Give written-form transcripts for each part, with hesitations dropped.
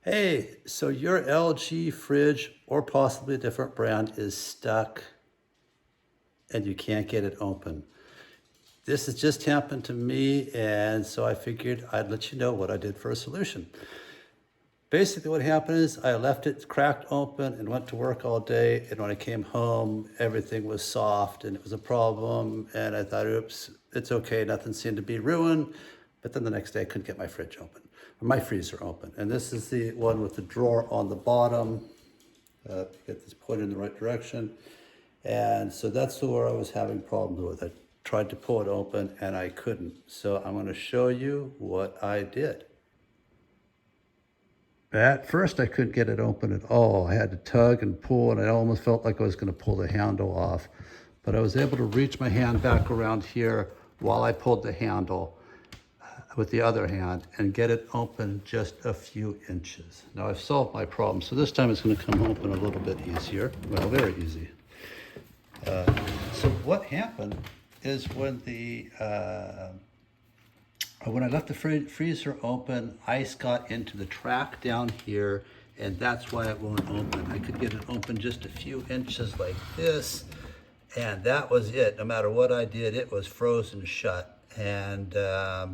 Hey, so your LG fridge or possibly a different brand is stuck and you can't get it open. This has just happened to me, and so I figured I'd let you know what I did for a solution. Basically, what happened is I left it cracked open and went to work all day. And when I came home, everything was soft and it was a problem. And I thought, oops, it's okay. Nothing seemed to be ruined. But then the next day, I couldn't get my fridge open or my freezer open. And this is the one with the drawer on the bottom. Get this pointed in the right direction. And so that's where I was having problems with. I tried to pull it open and I couldn't. So I'm going to show you what I did. At first, I couldn't get it open at all. I had to tug and pull, and I almost felt like I was going to pull the handle off. But I was able to reach my hand back around here while I pulled the handle with the other hand and get it open just a few inches. Now I've solved my problem, so this time it's going to come open a little bit easier. Well, very easy. So what happened is when I left the freezer open, ice got into the track down here, and that's why it won't open. I could get it open just a few inches like this, and that was it. No matter what I did, it was frozen shut. And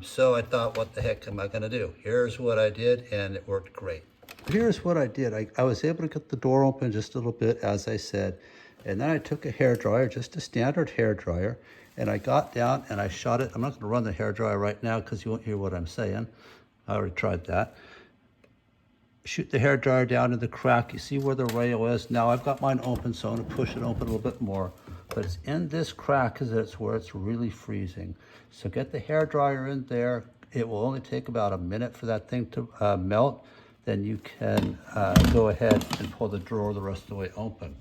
so I thought, what the heck am I gonna do? Here's what I did, and it worked great. Here's what I did. I was able to get the door open just a little bit, as I said, and then I took a hairdryer, just a standard hairdryer, and I got down and I shot it. I'm not gonna run the hairdryer right now because you won't hear what I'm saying. I already tried that. Shoot the hairdryer down in the crack. You see where the rail is? Now I've got mine open, so I'm gonna push it open a little bit more. But it's in this crack because it's where it's really freezing. So get the hairdryer in there. It will only take about a minute for that thing to melt. Then you can go ahead and pull the drawer the rest of the way open.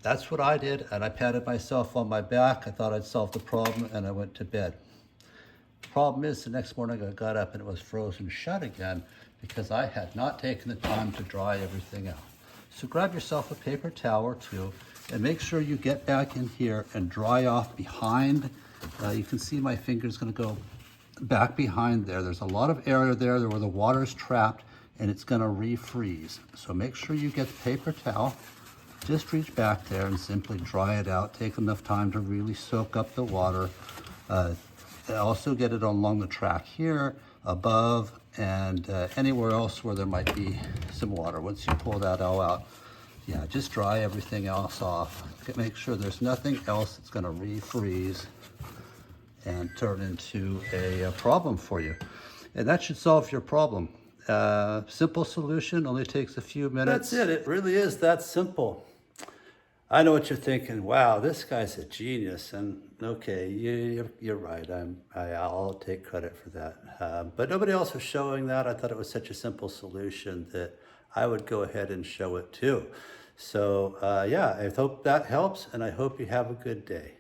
That's what I did, and I patted myself on my back. I thought I'd solved the problem, and I went to bed. The problem is, the next morning I got up and it was frozen shut again because I had not taken the time to dry everything out. So grab yourself a paper towel or two and make sure you get back in here and dry off behind. You can see my finger's gonna go back behind there. There's a lot of area there where the water's trapped and it's gonna refreeze. So make sure you get the paper towel. Just reach back there and simply dry it out. Take enough time to really soak up the water. Also get it along the track here, above, and anywhere else where there might be some water. Once you pull that all out, yeah, just dry everything else off. Make sure there's nothing else that's gonna refreeze and turn into a problem for you. And that should solve your problem. Simple solution, only takes a few minutes. That's it really is that simple. I know what you're thinking. Wow, this guy's a genius. And okay, you're right. I'll take credit for that. But nobody else was showing that. I thought it was such a simple solution that I would go ahead and show it too. So yeah, I hope that helps, and I hope you have a good day.